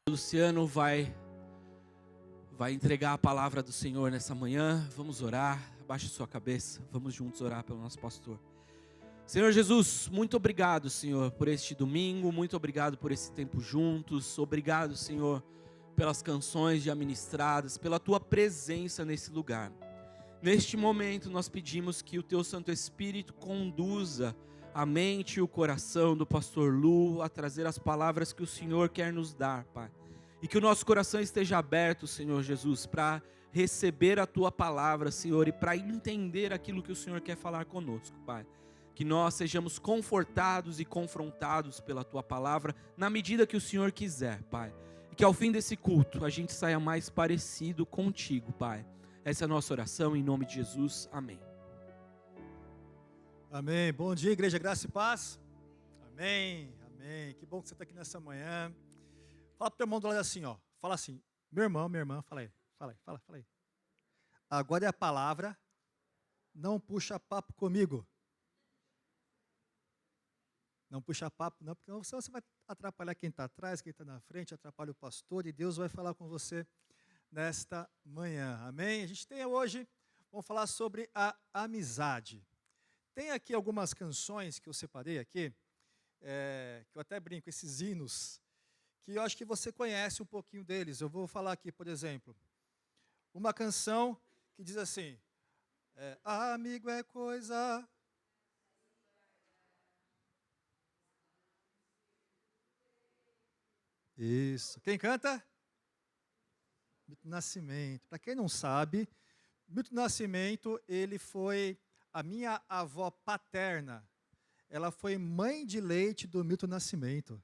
Luciano vai entregar a palavra do Senhor nessa manhã. Vamos orar, abaixe sua cabeça, vamos juntos orar pelo nosso pastor. Senhor Jesus, muito obrigado, Senhor, por este domingo, muito obrigado por esse tempo juntos, obrigado, Senhor, pelas canções já ministradas, pela Tua presença nesse lugar. Neste momento nós pedimos que o Teu Santo Espírito conduza a mente e o coração do pastor Lu a trazer as palavras que o Senhor quer nos dar, Pai. E que o nosso coração esteja aberto, Senhor Jesus, para receber a Tua palavra, Senhor, e para entender aquilo que o Senhor quer falar conosco, Pai. Que nós sejamos confortados e confrontados pela Tua palavra, na medida que o Senhor quiser, Pai. E que ao fim desse culto, a gente saia mais parecido contigo, Pai. Essa é a nossa oração, em nome de Jesus. Amém. Amém. Bom dia, igreja, graça e paz. Amém, amém. Que bom que você está aqui nessa manhã. Fala para o teu irmão do lado assim, ó. Fala assim, meu irmão, minha irmã, fala aí. Agora é a palavra, não puxa papo comigo. Não puxa papo, não, porque senão você vai atrapalhar quem está atrás, quem está na frente, atrapalha o pastor, e Deus vai falar com você nesta manhã. Amém? A gente tem hoje, vamos falar sobre a amizade. Tem aqui algumas canções que eu separei aqui, que eu até brinco, esses hinos, que eu acho que você conhece um pouquinho deles. Eu vou falar aqui, por exemplo, uma canção que diz assim, amigo é coisa... Isso. Quem canta? Milton Nascimento. Para quem não sabe, Milton Nascimento, ele foi a minha avó paterna. Ela foi mãe de leite do Milton Nascimento.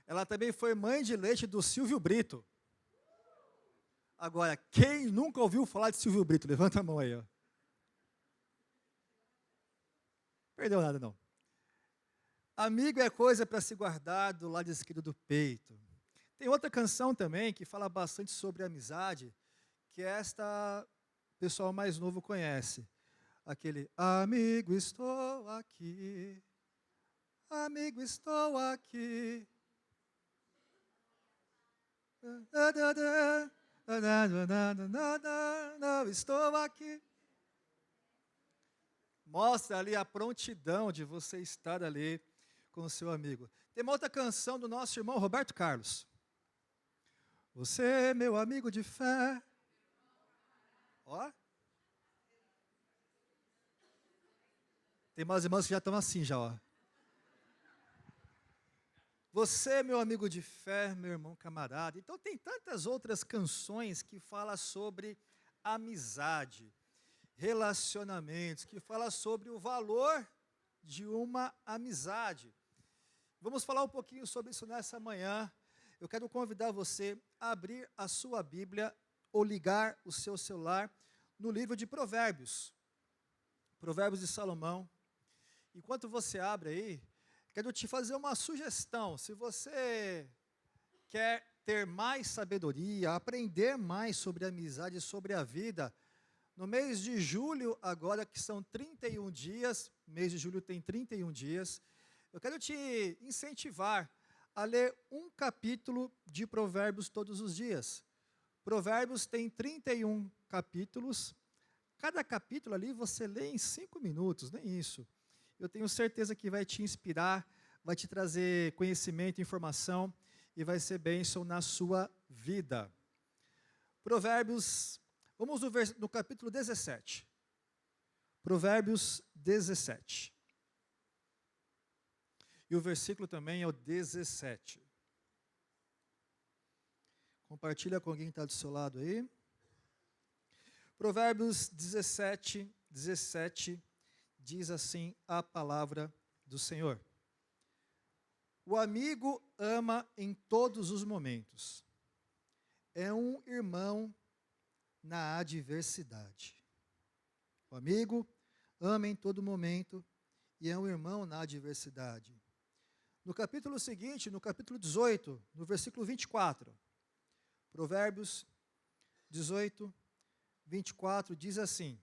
Ela também foi mãe de leite do Silvio Brito. Agora, quem nunca ouviu falar de Silvio Brito? Levanta a mão aí, ó. Perdeu nada, não. Amigo é coisa para se guardar do lado esquerdo do peito. Tem outra canção também que fala bastante sobre amizade, que esta o pessoal mais novo conhece. Aquele, amigo, estou aqui. Amigo, estou aqui. Estou aqui. Mostra ali a prontidão de você estar ali com o seu amigo. Tem uma outra canção do nosso irmão Roberto Carlos. Você é meu amigo de fé. Ó. Tem umas irmãs que já estão assim, já, ó. Você é meu amigo de fé, meu irmão camarada. Então tem tantas outras canções que falam sobre amizade, relacionamentos, que falam sobre o valor de uma amizade. Vamos falar um pouquinho sobre isso nessa manhã. Eu quero convidar você a abrir a sua Bíblia ou ligar o seu celular no livro de Provérbios. Provérbios de Salomão. Enquanto você abre aí, quero te fazer uma sugestão. Se você quer ter mais sabedoria, aprender mais sobre a amizade e sobre a vida, no mês de julho, agora que são 31 dias, mês de julho tem 31 dias, eu quero te incentivar a ler um capítulo de Provérbios todos os dias. Provérbios tem 31 capítulos. Cada capítulo ali você lê em 5 minutos, nem isso. Eu tenho certeza que vai te inspirar, vai te trazer conhecimento, informação e vai ser bênção na sua vida. Provérbios, vamos no capítulo 17. Provérbios 17. E o versículo também é o 17. Compartilha com alguém que está do seu lado aí. Provérbios 17, 17, diz assim a palavra do Senhor. O amigo ama em todos os momentos. É um irmão na adversidade. O amigo ama em todo momento e é um irmão na adversidade. No capítulo seguinte, no capítulo 18, no versículo 24, Provérbios 18, 24 diz assim: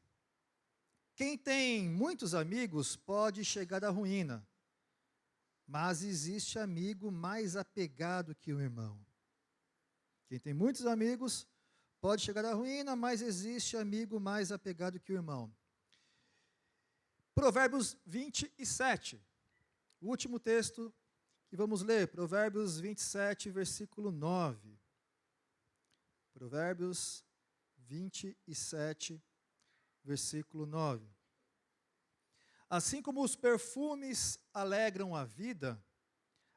quem tem muitos amigos pode chegar à ruína, mas existe amigo mais apegado que o irmão. Quem tem muitos amigos pode chegar à ruína, mas existe amigo mais apegado que o irmão. Provérbios 27, o último texto que vamos ler, Provérbios 27, versículo 9. Provérbios 27, versículo 9. Assim como os perfumes alegram a vida,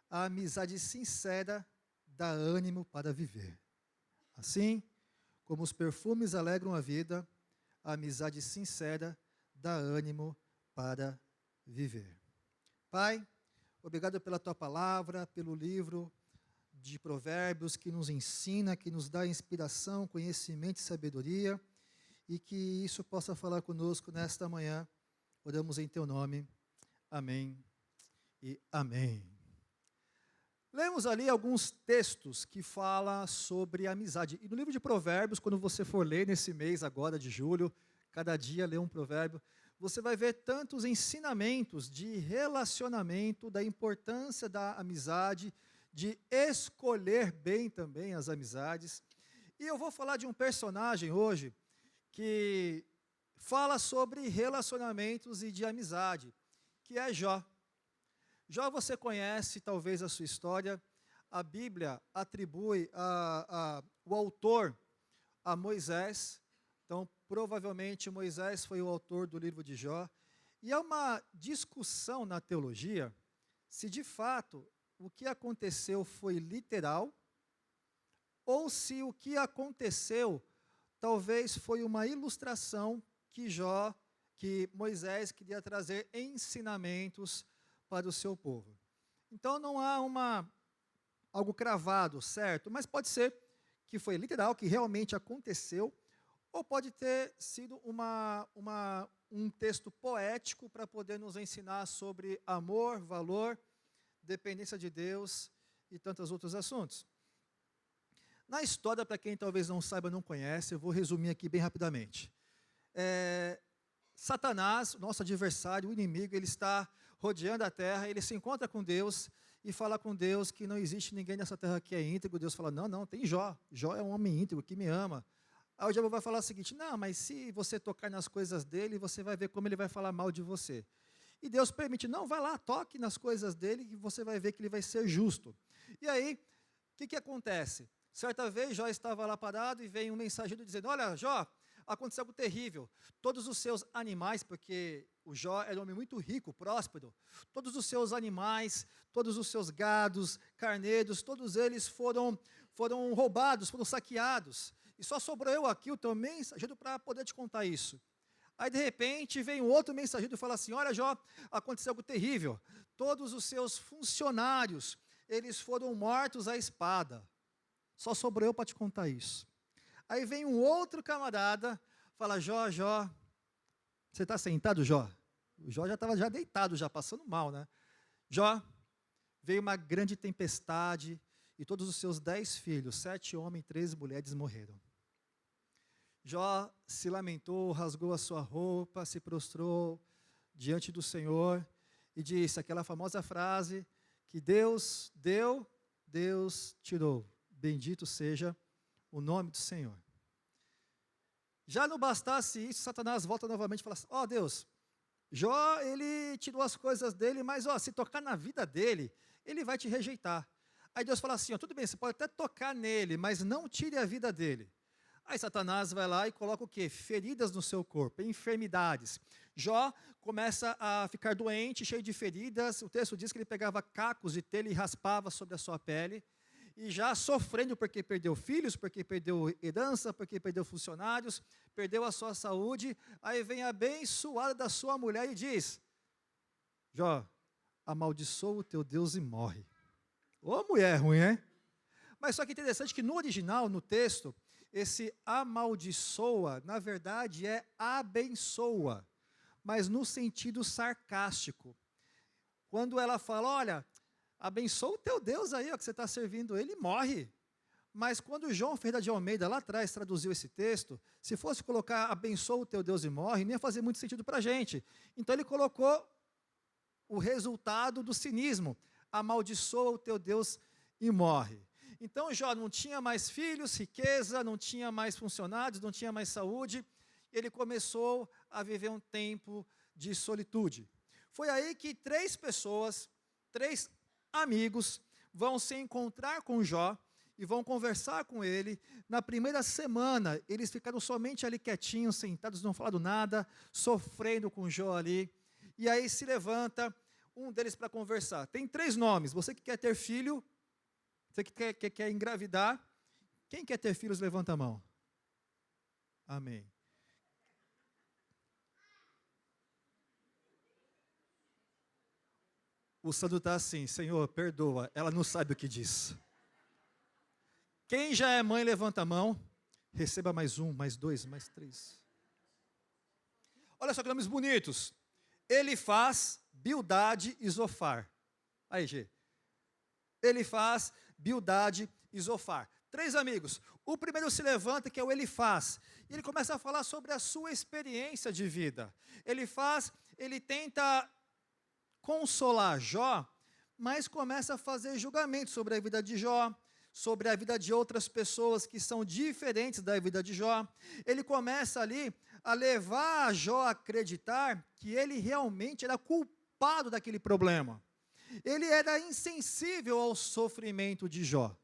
a amizade sincera dá ânimo para viver. Assim como os perfumes alegram a vida, a amizade sincera dá ânimo para viver. Pai, obrigado pela tua palavra, pelo livro de Provérbios que nos ensina, que nos dá inspiração, conhecimento e sabedoria, e que isso possa falar conosco nesta manhã. Oramos em teu nome. Amém e amém. Lemos ali alguns textos que falam sobre amizade. E no livro de Provérbios, quando você for ler nesse mês agora de julho, cada dia lê um provérbio, você vai ver tantos ensinamentos de relacionamento, da importância da amizade, de escolher bem também as amizades. E eu vou falar de um personagem hoje que fala sobre relacionamentos e de amizade, que é Jó. Jó, você conhece talvez a sua história. A Bíblia atribui o autor a Moisés. Então, provavelmente, Moisés foi o autor do livro de Jó. E há uma discussão na teologia se, de fato, o que aconteceu foi literal ou se o que aconteceu talvez foi uma ilustração que Moisés queria trazer ensinamentos para o seu povo. Então, não há algo cravado, certo? Mas pode ser que foi literal, que realmente aconteceu, ou pode ter sido um texto poético para poder nos ensinar sobre amor, valor, dependência de Deus e tantos outros assuntos. Na história, para quem talvez não saiba, não conhece, eu vou resumir aqui bem rapidamente. Satanás, nosso adversário, o inimigo, ele está rodeando a terra, ele se encontra com Deus e fala com Deus que não existe ninguém nessa terra que é íntegro. Deus fala, não, tem Jó. Jó é um homem íntegro que me ama. Aí o diabo vai falar o seguinte, não, mas se você tocar nas coisas dele, você vai ver como ele vai falar mal de você. E Deus permite, não, vai lá, toque nas coisas dele e você vai ver que ele vai ser justo. E aí, o que acontece? Certa vez, Jó estava lá parado e veio um mensageiro dizendo, olha, Jó, aconteceu algo terrível. Todos os seus animais, porque o Jó era um homem muito rico, próspero, todos os seus animais, todos os seus gados, carneiros, todos eles foram roubados, foram saqueados. E só sobrou eu aqui, o teu mensageiro, para poder te contar isso. Aí, de repente, vem um outro mensageiro e fala assim, olha, Jó, aconteceu algo terrível. Todos os seus funcionários, eles foram mortos à espada. Só sobrou eu para te contar isso. Aí vem um outro camarada, fala, Jó, você está sentado, Jó? O Jó já estava deitado, já passando mal, né? Jó, veio uma grande tempestade e todos os seus 10 filhos, 7 homens e 13 mulheres morreram. Jó se lamentou, rasgou a sua roupa, se prostrou diante do Senhor e disse aquela famosa frase que Deus deu, Deus tirou. Bendito seja o nome do Senhor. Já não bastasse isso, Satanás volta novamente e fala assim, Deus, Jó, ele tirou as coisas dele, mas se tocar na vida dele, ele vai te rejeitar. Aí Deus fala assim, tudo bem, você pode até tocar nele, mas não tire a vida dele. Aí Satanás vai lá e coloca o quê? Feridas no seu corpo, enfermidades. Jó começa a ficar doente, cheio de feridas. O texto diz que ele pegava cacos de telha e raspava sobre a sua pele. E já sofrendo porque perdeu filhos, porque perdeu herança, porque perdeu funcionários, perdeu a sua saúde. Aí vem a abençoada da sua mulher e diz, Jó, amaldiçoa o teu Deus e morre. Ô mulher ruim, hein? Mas só que interessante que no original, no texto, esse amaldiçoa, na verdade, é abençoa, mas no sentido sarcástico. Quando ela fala, olha, abençoa o teu Deus aí, que você está servindo ele, e morre. Mas quando João Ferreira de Almeida, lá atrás, traduziu esse texto, se fosse colocar abençoa o teu Deus e morre, não ia fazer muito sentido para a gente. Então ele colocou o resultado do cinismo, amaldiçoa o teu Deus e morre. Então Jó não tinha mais filhos, riqueza, não tinha mais funcionários, não tinha mais saúde, ele começou a viver um tempo de solitude. Foi aí que 3 pessoas, 3 amigos, vão se encontrar com Jó e vão conversar com ele. Na primeira semana, eles ficaram somente ali quietinhos, sentados, não falaram nada, sofrendo com Jó ali. E aí se levanta um deles para conversar. Tem 3 nomes. Você que quer ter filho, você que quer engravidar, quem quer ter filhos, levanta a mão. Amém. O Sandro está assim, Senhor, perdoa, ela não sabe o que diz. Quem já é mãe, levanta a mão. Receba mais 1, mais 2, mais 3. Olha só que nomes bonitos. Elifaz, Bildade e Zofar. Aí, G. Elifaz, Bildade e Zofar. 3 amigos. O primeiro se levanta, que é o Elifaz. E ele começa a falar sobre a sua experiência de vida. Elifaz, ele tenta consolar Jó, mas começa a fazer julgamento sobre a vida de Jó, sobre a vida de outras pessoas que são diferentes da vida de Jó. Ele começa ali a levar Jó a acreditar que ele realmente era culpado daquele problema. Ele era insensível ao sofrimento de Jó.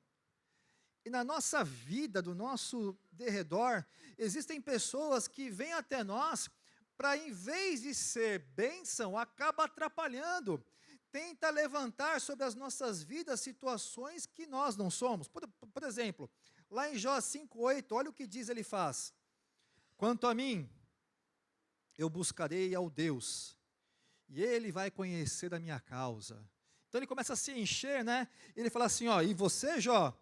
E na nossa vida, do nosso derredor, existem pessoas que vêm até nós para, em vez de ser bênção, acaba atrapalhando. Tenta levantar sobre as nossas vidas situações que nós não somos. Por exemplo, lá em Jó 5:8, olha o que diz Elifaz. Quanto a mim, eu buscarei ao Deus, e Ele vai conhecer a minha causa. Então ele começa a se encher, né? Ele fala assim, ó, e você, Jó,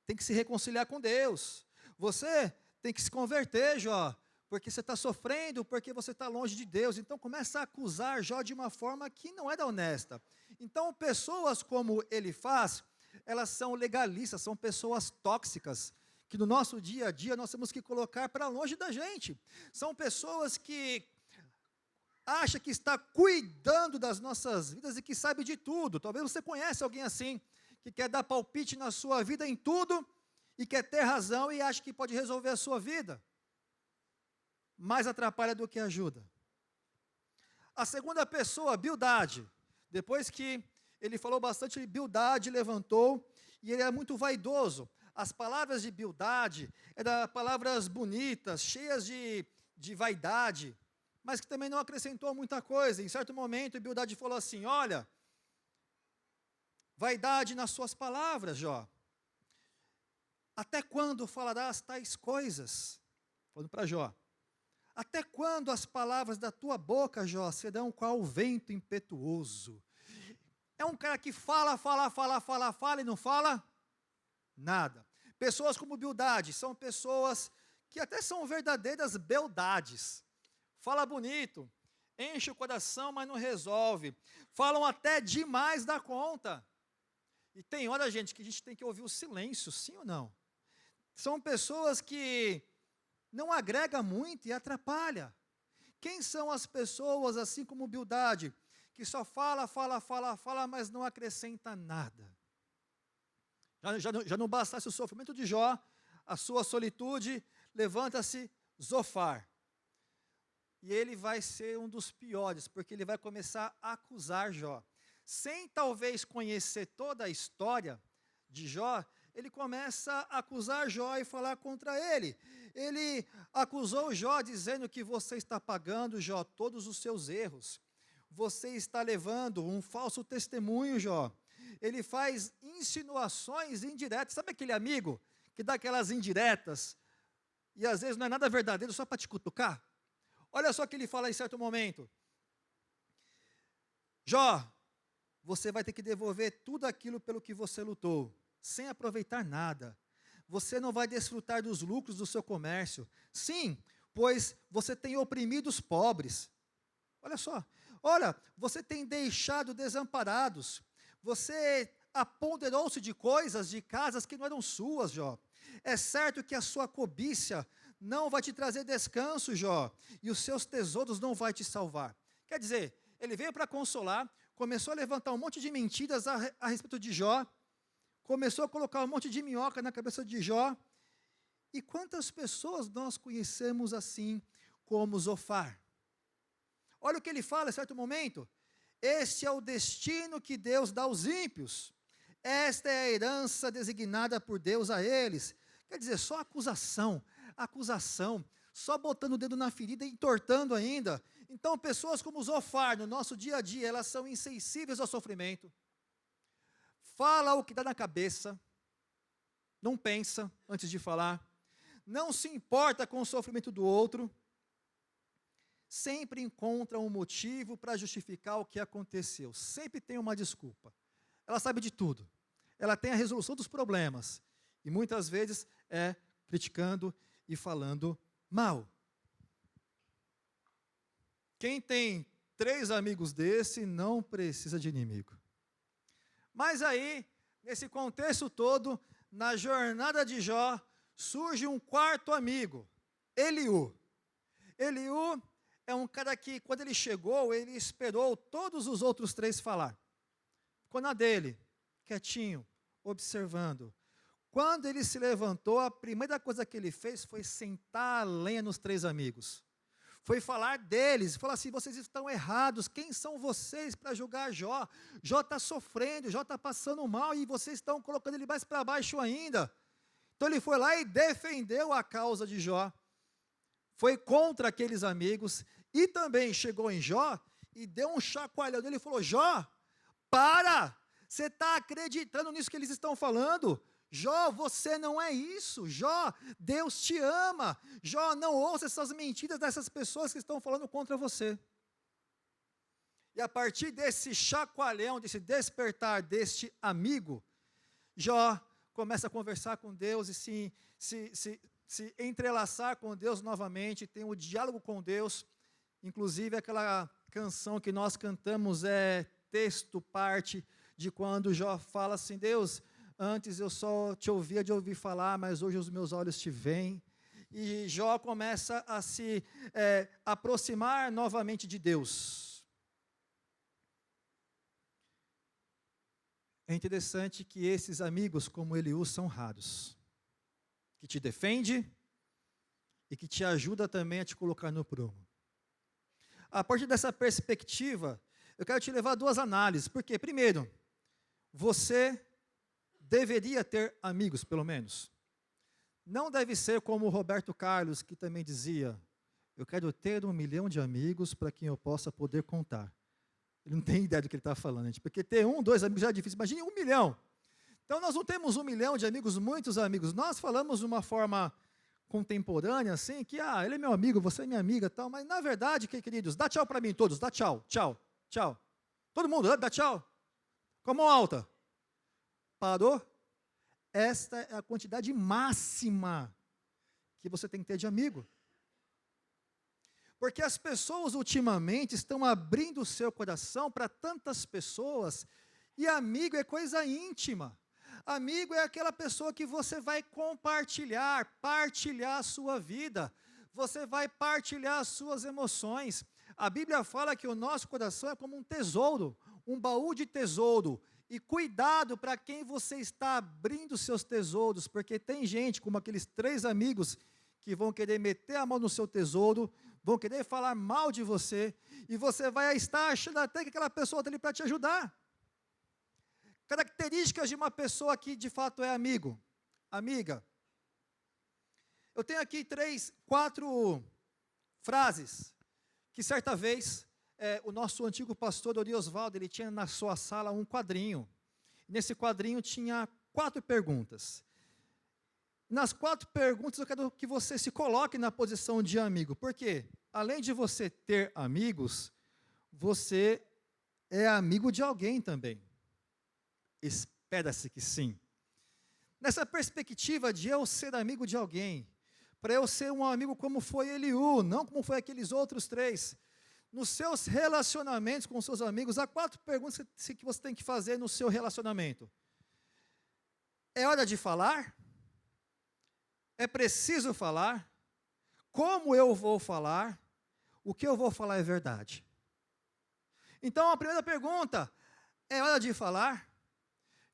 tem que se reconciliar com Deus. Você tem que se converter, Jó, porque você está sofrendo, porque você está longe de Deus. Então começa a acusar Jó de uma forma que não era honesta. Então pessoas como Elifaz, elas são legalistas, são pessoas tóxicas, que no nosso dia a dia nós temos que colocar para longe da gente. São pessoas que acham que está cuidando das nossas vidas e que sabe de tudo. Talvez você conheça alguém assim, que quer dar palpite na sua vida em tudo, e quer ter razão e acha que pode resolver a sua vida. Mais atrapalha do que ajuda. A segunda pessoa, Bildade. Depois que ele falou bastante, Bildade levantou, e ele é muito vaidoso. As palavras de Bildade eram palavras bonitas, cheias de vaidade, mas que também não acrescentou muita coisa. Em certo momento, Bildade falou assim, olha, vaidade nas suas palavras, Jó. Até quando falarás tais coisas? Falando para Jó. Até quando as palavras da tua boca, Jó, serão qual vento impetuoso? É um cara que fala e não fala nada. Pessoas como Bildade são pessoas que até são verdadeiras beldades. Fala bonito, enche o coração, mas não resolve. Falam até demais da conta. E tem hora, gente, que a gente tem que ouvir o silêncio, sim ou não? São pessoas que não agrega muito e atrapalha. Quem são as pessoas, assim como Bildade, que só fala, mas não acrescenta nada? Já não bastasse o sofrimento de Jó, a sua solitude, levanta-se Zofar. E ele vai ser um dos piores, porque ele vai começar a acusar Jó. Sem talvez conhecer toda a história de Jó, ele começa a acusar Jó e falar contra ele. Ele acusou Jó dizendo que você está pagando, Jó, todos os seus erros. Você está levando um falso testemunho, Jó. Ele faz insinuações indiretas. Sabe aquele amigo que dá aquelas indiretas e às vezes não é nada verdadeiro só para te cutucar? Olha só o que ele fala em certo momento. Jó, você vai ter que devolver tudo aquilo pelo que você lutou, sem aproveitar nada. Você não vai desfrutar dos lucros do seu comércio. Sim, pois você tem oprimido os pobres. Olha só. Olha, você tem deixado desamparados. Você apoderou-se de coisas, de casas que não eram suas, Jó. É certo que a sua cobiça não vai te trazer descanso, Jó, e os seus tesouros não vai te salvar. Quer dizer, ele veio para consolar, começou a levantar um monte de mentiras a respeito de Jó, começou a colocar um monte de minhoca na cabeça de Jó. E quantas pessoas nós conhecemos assim como Zofar? Olha o que ele fala em certo momento. Este é o destino que Deus dá aos ímpios. Esta é a herança designada por Deus a eles. Quer dizer, só acusação, só botando o dedo na ferida e entortando ainda. Então, pessoas como Zofar, no nosso dia a dia, elas são insensíveis ao sofrimento. Fala o que dá na cabeça, não pensa antes de falar, não se importa com o sofrimento do outro, sempre encontra um motivo para justificar o que aconteceu, sempre tem uma desculpa. Ela sabe de tudo, ela tem a resolução dos problemas, e muitas vezes é criticando e falando mal. Quem tem 3 amigos desse não precisa de inimigo. Mas aí, nesse contexto todo, na jornada de Jó, surge um 4º amigo, Eliú. Eliú é um cara que, quando ele chegou, ele esperou todos os outros 3 falar. Ficou na dele, quietinho, observando. Quando ele se levantou, a primeira coisa que ele fez foi sentar a lenha nos 3 amigos. Foi falar deles, falar assim, vocês estão errados, quem são vocês para julgar Jó? Jó está sofrendo, Jó está passando mal e vocês estão colocando ele mais para baixo ainda. Então ele foi lá e defendeu a causa de Jó, foi contra aqueles amigos e também chegou em Jó e deu um chacoalhão nele e falou, Jó, para, você está acreditando nisso que eles estão falando? Jó, você não é isso. Jó, Deus te ama. Jó, não ouça essas mentiras dessas pessoas que estão falando contra você. E a partir desse chacoalhão, desse despertar deste amigo, Jó começa a conversar com Deus e se entrelaçar com Deus novamente, tem um diálogo com Deus. Inclusive aquela canção que nós cantamos é texto, parte de quando Jó fala assim, Deus, antes eu só te ouvia de ouvir falar, mas hoje os meus olhos te veem. E Jó começa a se aproximar novamente de Deus. É interessante que esses amigos como Eliú são raros. Que te defende e que te ajuda também a te colocar no prumo. A partir dessa perspectiva, eu quero te levar a 2 análises. Porque, primeiro, você deveria ter amigos, pelo menos. Não deve ser como o Roberto Carlos, que também dizia, eu quero ter 1 milhão de amigos para quem eu possa poder contar. Ele não tem ideia do que ele está falando, gente, porque ter 1, 2 amigos já é difícil, imagine 1 milhão. Então nós não temos 1 milhão de amigos, muitos amigos, nós falamos de uma forma contemporânea, assim, que ele é meu amigo, você é minha amiga, tal, mas na verdade, queridos, dá tchau para mim todos, dá tchau, tchau, tchau. Todo mundo, dá tchau, com a mão alta. Parou? Esta é a quantidade máxima que você tem que ter de amigo. Porque as pessoas ultimamente estão abrindo o seu coração para tantas pessoas, e amigo é coisa íntima. Amigo é aquela pessoa que você vai partilhar a sua vida, você vai partilhar as suas emoções. A Bíblia fala que o nosso coração é como um tesouro, um baú de tesouro. E cuidado para quem você está abrindo seus tesouros, porque tem gente, como aqueles 3 amigos, que vão querer meter a mão no seu tesouro, vão querer falar mal de você, e você vai estar achando até que aquela pessoa está ali para te ajudar. Características de uma pessoa que de fato é amigo, amiga. Eu tenho aqui 4 frases, que certa vez o nosso antigo pastor Oriosvaldo, ele tinha na sua sala um quadrinho. Nesse quadrinho tinha 4 perguntas. Nas 4 perguntas eu quero que você se coloque na posição de amigo, porque além de você ter amigos, você é amigo de alguém também. Espera-se que sim. Nessa perspectiva de eu ser amigo de alguém, para eu ser um amigo como foi Eliú, não como foi aqueles outros 3, nos seus relacionamentos com seus amigos, há 4 perguntas que você tem que fazer no seu relacionamento. É hora de falar? É preciso falar? Como eu vou falar? O que eu vou falar é verdade. Então, a primeira pergunta, é hora de falar?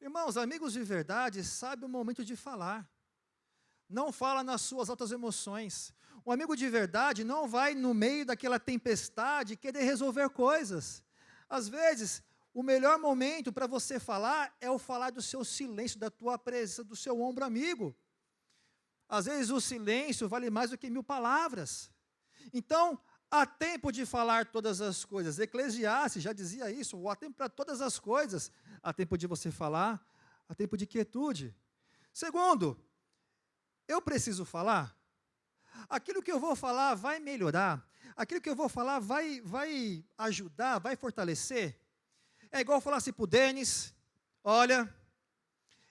Irmãos, amigos de verdade sabem o momento de falar. Não fala nas suas altas emoções. Um amigo de verdade não vai no meio daquela tempestade querer resolver coisas. Às vezes, o melhor momento para você falar é o falar do seu silêncio, da tua presença, do seu ombro amigo. Às vezes o silêncio vale mais do que 1000 palavras. Então, há tempo de falar todas as coisas. Eclesiastes já dizia isso, há tempo para todas as coisas. Há tempo de você falar, há tempo de quietude. Segundo, eu preciso falar? Aquilo que eu vou falar vai melhorar? Aquilo que eu vou falar vai ajudar, vai fortalecer? É igual falar assim para o Denis, olha,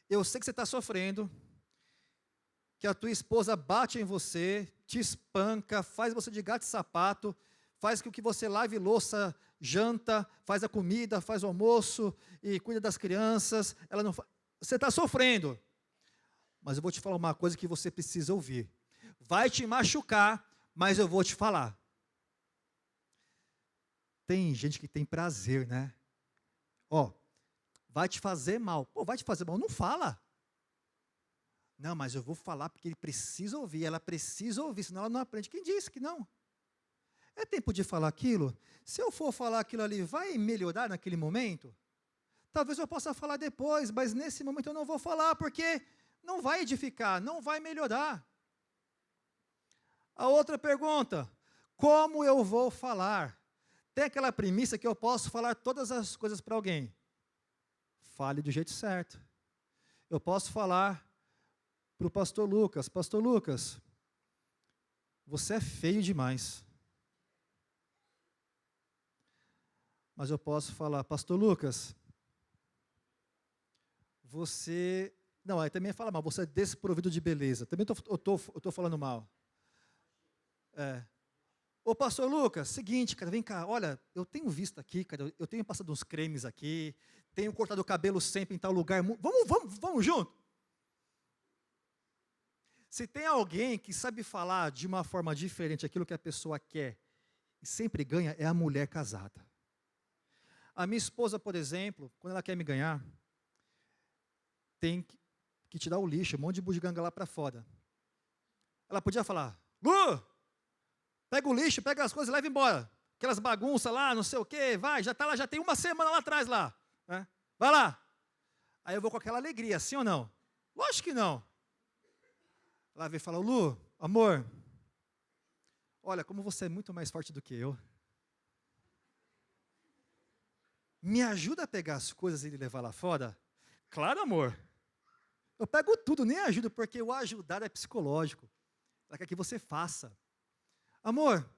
eu sei que você está sofrendo, que a tua esposa bate em você, te espanca, faz você de gato e sapato, faz com que você lave louça, janta, faz a comida, faz o almoço e cuida das crianças. Ela não Você está sofrendo. Mas eu vou te falar uma coisa que você precisa ouvir. Vai te machucar, mas eu vou te falar. Tem gente que tem prazer, né? Ó, vai te fazer mal. Pô, vai te fazer mal, não fala. Não, mas eu vou falar porque ele precisa ouvir, ela precisa ouvir, senão ela não aprende. Quem disse que não? É tempo de falar aquilo? Se eu for falar aquilo ali, vai melhorar naquele momento? Talvez eu possa falar depois, mas nesse momento eu não vou falar, porque não vai edificar, não vai melhorar. A outra pergunta, como eu vou falar? Tem aquela premissa que eu posso falar todas as coisas para alguém. Fale do jeito certo. Eu posso falar para o pastor Lucas, você é feio demais. Mas eu posso falar, pastor Lucas, você... Não, aí também fala mal, você é desprovido de beleza. Também eu tô falando mal. Ô pastor Lucas, seguinte, cara, vem cá, olha, eu tenho visto aqui, cara, eu tenho passado uns cremes aqui, tenho cortado o cabelo sempre em tal lugar, vamos junto? Se tem alguém que sabe falar de uma forma diferente aquilo que a pessoa quer e sempre ganha, é a mulher casada. A minha esposa, por exemplo, quando ela quer me ganhar, tem que tirar o lixo, um monte de bugiganga lá para fora. Ela podia falar, Lu, pega o lixo, pega as coisas e leva embora. Aquelas bagunças lá, não sei o quê, vai, já está lá, já tem uma semana lá atrás lá. Né? Vai lá. Aí eu vou com aquela alegria, sim ou não? Lógico que não. Ela veio e falou, Lu, amor, olha, como você é muito mais forte do que eu, me ajuda a pegar as coisas e levar lá fora? Claro, amor. Eu pego tudo, nem ajudo, porque o ajudar é psicológico. Ela quer que você faça. Amor,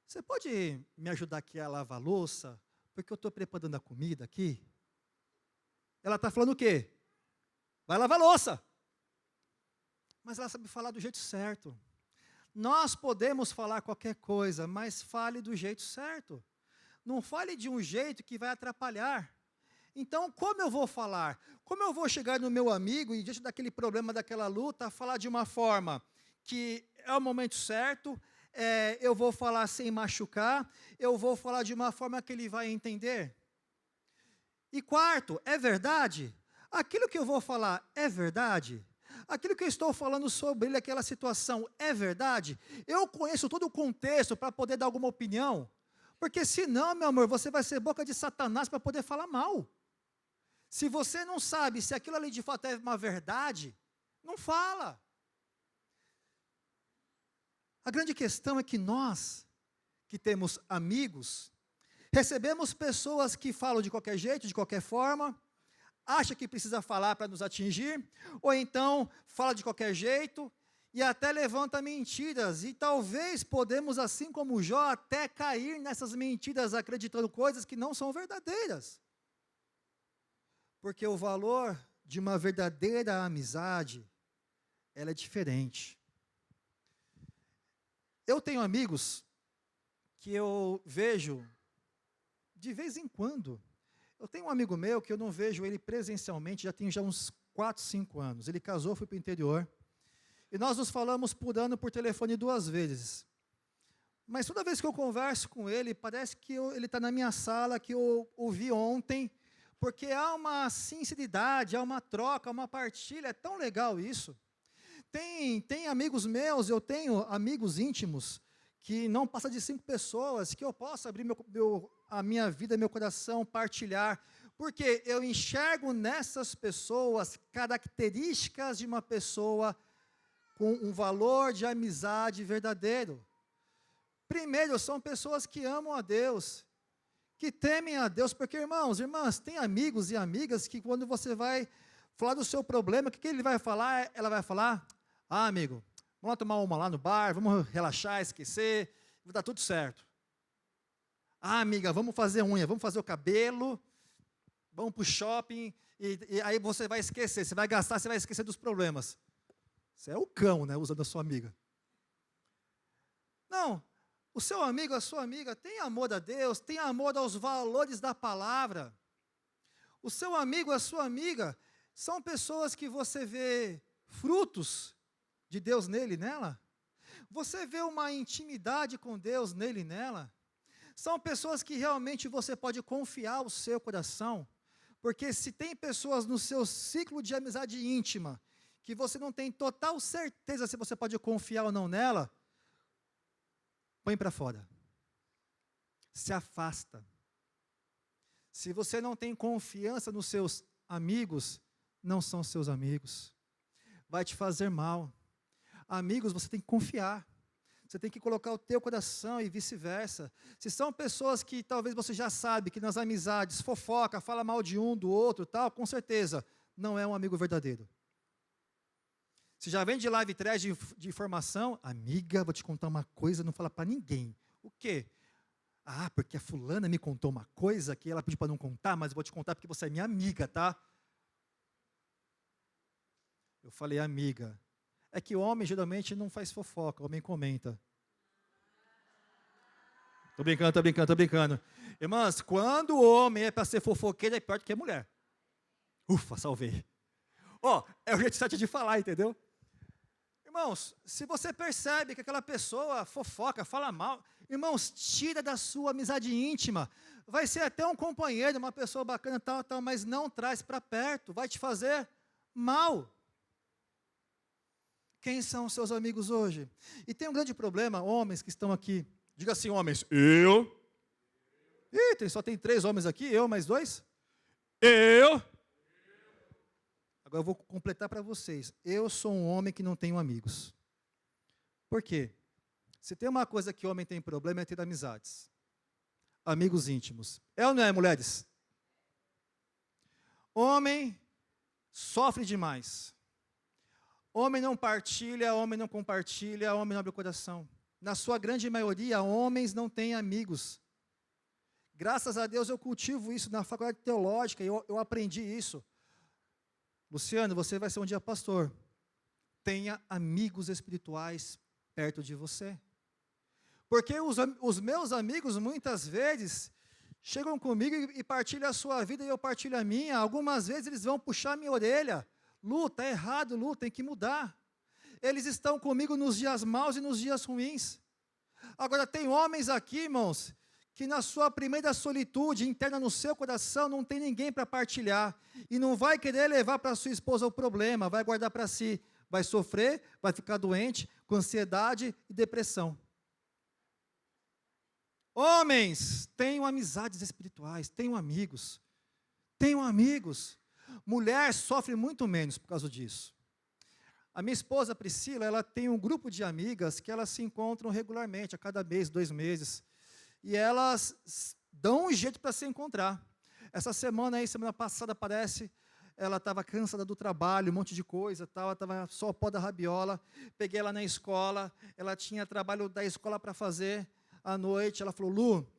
você pode me ajudar aqui a lavar a louça? Porque eu estou preparando a comida aqui. Ela está falando o quê? Vai lavar a louça. Mas ela sabe falar do jeito certo. Nós podemos falar qualquer coisa, mas fale do jeito certo. Não fale de um jeito que vai atrapalhar. Então, como eu vou falar? Como eu vou chegar no meu amigo e, diante daquele problema, daquela luta, falar de uma forma que é o momento certo, eu vou falar sem machucar, eu vou falar de uma forma que ele vai entender? E quarto, é verdade? Aquilo que eu vou falar é verdade? Aquilo que eu estou falando sobre ele, aquela situação, é verdade? Eu conheço todo o contexto para poder dar alguma opinião? Porque senão, meu amor, você vai ser boca de Satanás para poder falar mal. Se você não sabe se aquilo ali de fato é uma verdade, não fala. A grande questão é que nós, que temos amigos, recebemos pessoas que falam de qualquer jeito, de qualquer forma, acha que precisa falar para nos atingir, ou então fala de qualquer jeito e até levanta mentiras, e talvez podemos, assim como Jó, até cair nessas mentiras acreditando coisas que não são verdadeiras. Porque o valor de uma verdadeira amizade, ela é diferente. Eu tenho amigos que eu vejo de vez em quando. Eu tenho um amigo meu que eu não vejo ele presencialmente, já tem uns 4, 5 anos. Ele casou, foi para o interior. E nós nos falamos por ano por telefone 2 vezes. Mas toda vez que eu converso com ele, parece que ele está na minha sala, que eu ouvi ontem, porque há uma sinceridade, há uma troca, há uma partilha, é tão legal isso. Tem amigos meus, eu tenho amigos íntimos, que não passa de 5 pessoas, que eu posso abrir a minha vida, meu coração, partilhar, porque eu enxergo nessas pessoas características de uma pessoa com um valor de amizade verdadeiro. Primeiro, são pessoas que amam a Deus, que temem a Deus, porque, irmãos, irmãs, tem amigos e amigas que quando você vai falar do seu problema, o que ele vai falar? Ela vai falar, amigo, vamos lá tomar uma lá no bar, vamos relaxar, esquecer, vai dar tudo certo. Amiga, vamos fazer unha, vamos fazer o cabelo, vamos para o shopping, e aí você vai esquecer, você vai gastar, você vai esquecer dos problemas. Você é o cão, né, usando a sua amiga. Não, o seu amigo, a sua amiga, tem amor a Deus, tem amor aos valores da palavra. O seu amigo, a sua amiga, são pessoas que você vê frutos de Deus nele e nela. Você vê uma intimidade com Deus nele e nela. São pessoas que realmente você pode confiar o seu coração. Porque se tem pessoas no seu ciclo de amizade íntima, que você não tem total certeza se você pode confiar ou não nela, põe para fora. Se afasta. Se você não tem confiança nos seus amigos, não são seus amigos. Vai te fazer mal. Amigos, você tem que confiar. Você tem que colocar o teu coração e vice-versa. Se são pessoas que talvez você já sabe que nas amizades fofoca, fala mal de um, do outro, tal, com certeza, não é um amigo verdadeiro. Se já vem de live thread de informação, amiga, vou te contar uma coisa, não fala para ninguém. O quê? Porque a fulana me contou uma coisa que ela pediu para não contar, mas eu vou te contar porque você é minha amiga, tá? Eu falei, amiga. É que o homem geralmente não faz fofoca, o homem comenta. Tô brincando. Irmãs, quando o homem é para ser fofoqueiro, é pior do que a mulher. Ufa, salvei. É o jeito certo de falar, entendeu? Irmãos, se você percebe que aquela pessoa fofoca, fala mal, irmãos, tira da sua amizade íntima. Vai ser até um companheiro, uma pessoa bacana, tal, mas não traz para perto, vai te fazer mal. Quem são os seus amigos hoje? E tem um grande problema, homens que estão aqui. Diga assim, homens, eu. Só tem 3 homens aqui, eu mais 2. Eu. Agora eu vou completar para vocês. Eu sou um homem que não tenho amigos. Por quê? Se tem uma coisa que homem tem problema é ter amizades. Amigos íntimos. É ou não é, mulheres? Homem sofre demais. Homem não partilha, homem não compartilha, homem não abre o coração. Na sua grande maioria, homens não têm amigos. Graças a Deus eu cultivo isso na faculdade teológica, eu aprendi isso. Luciano, você vai ser um dia pastor. Tenha amigos espirituais perto de você. Porque os meus amigos, muitas vezes, chegam comigo e partilham a sua vida e eu partilho a minha. Algumas vezes eles vão puxar a minha orelha. Lu, está errado, Lu, tem que mudar. Eles estão comigo nos dias maus e nos dias ruins. Agora, tem homens aqui, irmãos, que na sua primeira solitude interna no seu coração não tem ninguém para partilhar. E não vai querer levar para sua esposa o problema, vai guardar para si. Vai sofrer, vai ficar doente, com ansiedade e depressão. Homens, tenham amizades espirituais, tenham amigos. Tenham amigos. Mulher sofre muito menos por causa disso. A minha esposa Priscila, ela tem um grupo de amigas que elas se encontram regularmente, a cada mês, 2 meses. E elas dão um jeito para se encontrar. Essa semana passada, parece, ela estava cansada do trabalho, um monte de coisa, tal, ela estava só o pó da rabiola. Peguei ela na escola, ela tinha trabalho da escola para fazer à noite. Ela falou, Lu,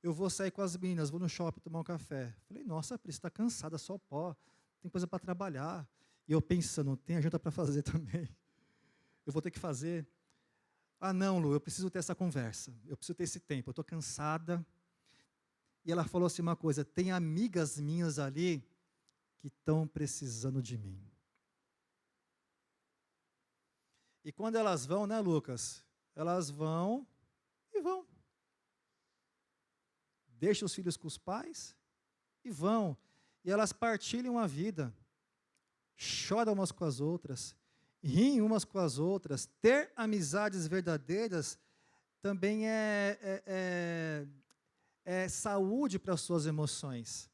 eu vou sair com as meninas, vou no shopping tomar um café. Falei, nossa, Pri, você está cansada, só pó, tem coisa para trabalhar. E eu pensando, tem janta para fazer também. Eu vou ter que fazer. Não, Lu, eu preciso ter essa conversa, eu preciso ter esse tempo, eu estou cansada. E ela falou assim uma coisa, tem amigas minhas ali que estão precisando de mim. E quando elas vão, né, Lucas? Elas vão e vão. Deixam os filhos com os pais e vão. E elas partilham a vida. Choram umas com as outras. Riem umas com as outras. Ter amizades verdadeiras também é saúde para as suas emoções.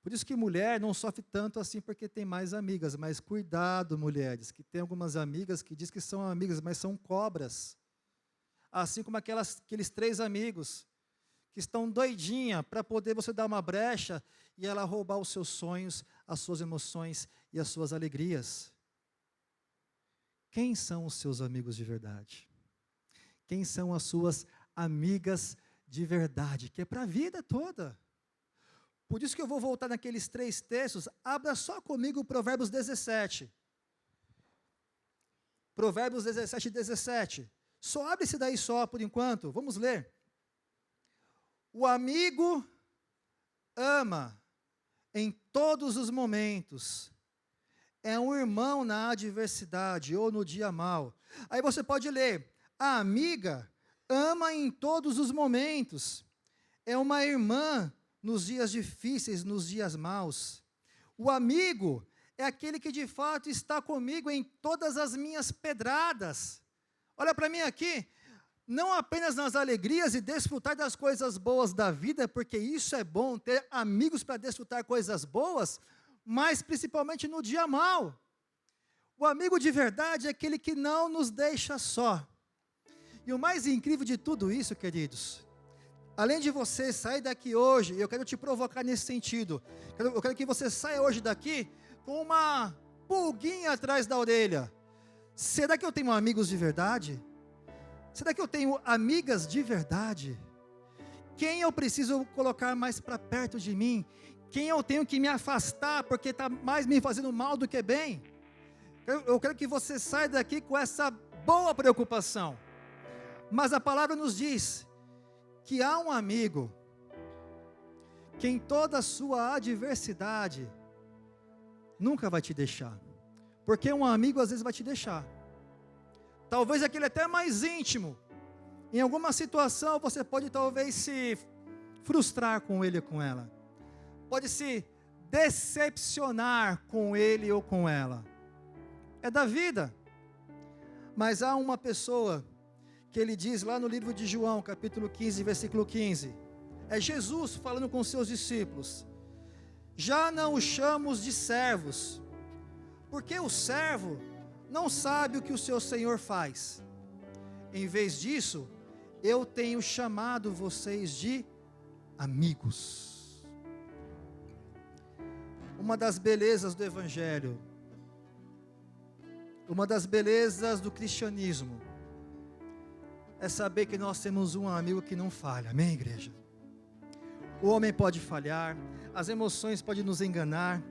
Por isso que mulher não sofre tanto assim porque tem mais amigas, mas cuidado, mulheres, que tem algumas amigas que diz que são amigas, mas são cobras. Assim como aqueles 3 amigos que estão doidinha para poder você dar uma brecha e ela roubar os seus sonhos, as suas emoções e as suas alegrias. Quem são os seus amigos de verdade? Quem são as suas amigas de verdade? Que é para a vida toda. Por isso que eu vou voltar naqueles 3 textos. Abra só comigo o Provérbios 17. Provérbios 17, 17. Só abre esse daí só, por enquanto. Vamos ler. O amigo ama em todos os momentos. É um irmão na adversidade ou no dia mau. Aí você pode ler. A amiga ama em todos os momentos. É uma irmã nos dias difíceis, nos dias maus. O amigo é aquele que de fato está comigo em todas as minhas pedradas. Olha para mim aqui, não apenas nas alegrias e desfrutar das coisas boas da vida, porque isso é bom, ter amigos para desfrutar coisas boas, mas principalmente no dia mau. O amigo de verdade é aquele que não nos deixa só. E o mais incrível de tudo isso, queridos, além de você sair daqui hoje, eu quero te provocar nesse sentido. Eu quero que você saia hoje daqui com uma pulguinha atrás da orelha. Será que eu tenho amigos de verdade? Será que eu tenho amigas de verdade? Quem eu preciso colocar mais para perto de mim? Quem eu tenho que me afastar porque está mais me fazendo mal do que bem? Eu quero que você saia daqui com essa boa preocupação. Mas a palavra nos diz que há um amigo que em toda a sua adversidade nunca vai te deixar. Porque um amigo às vezes vai te deixar. Talvez aquele até mais íntimo. Em alguma situação você pode talvez se frustrar com ele ou com ela. Pode se decepcionar com ele ou com ela. É da vida. Mas há uma pessoa que ele diz lá no livro de João, capítulo 15, versículo 15. É Jesus falando com seus discípulos. Já não os chamamos de servos, porque o servo não sabe o que o seu senhor faz. Em vez disso, eu tenho chamado vocês de amigos. Uma das belezas do Evangelho, uma das belezas do cristianismo, é saber que nós temos um amigo que não falha. Amém, igreja? O homem pode falhar, as emoções podem nos enganar,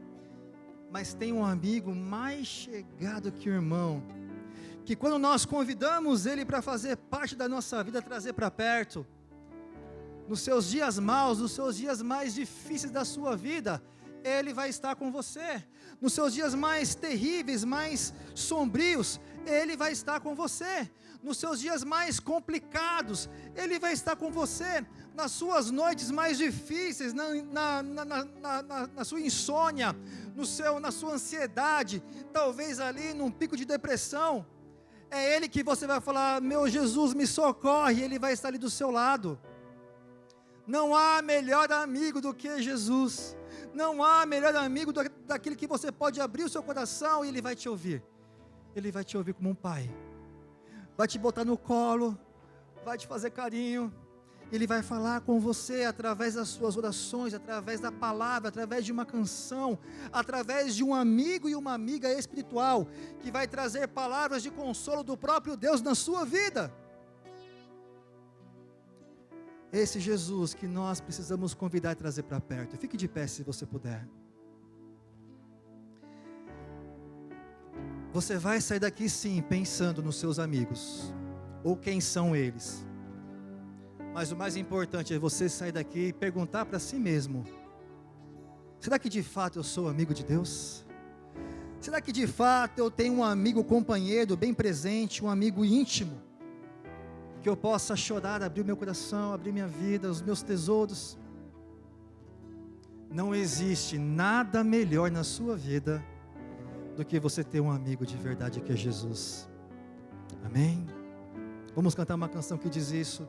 mas tem um amigo mais chegado que o irmão, que quando nós convidamos ele para fazer parte da nossa vida, trazer para perto, nos seus dias maus, nos seus dias mais difíceis da sua vida, ele vai estar com você. Nos seus dias mais terríveis, mais sombrios, ele vai estar com você. Nos seus dias mais complicados, ele vai estar com você. Nas suas noites mais difíceis, na sua insônia, na sua ansiedade, talvez ali num pico de depressão, é ele que você vai falar: meu Jesus, me socorre, ele vai estar ali do seu lado. Não há melhor amigo do que Jesus. Não há melhor amigo daquele que você pode abrir o seu coração e ele vai te ouvir. Ele vai te ouvir como um pai. Vai te botar no colo, vai te fazer carinho. Ele vai falar com você através das suas orações, através da palavra, através de uma canção, através de um amigo e uma amiga espiritual, que vai trazer palavras de consolo do próprio Deus na sua vida. Esse Jesus que nós precisamos convidar e trazer para perto. Fique de pé se você puder. Você vai sair daqui sim, pensando nos seus amigos, ou quem são eles. Mas o mais importante é você sair daqui e perguntar para si mesmo: será que de fato eu sou amigo de Deus? Será que de fato eu tenho um amigo companheiro bem presente, um amigo íntimo, que eu possa chorar, abrir o meu coração, abrir minha vida, os meus tesouros? Não existe nada melhor na sua vida do que você ter um amigo de verdade, que é Jesus. Amém? Vamos cantar uma canção que diz isso.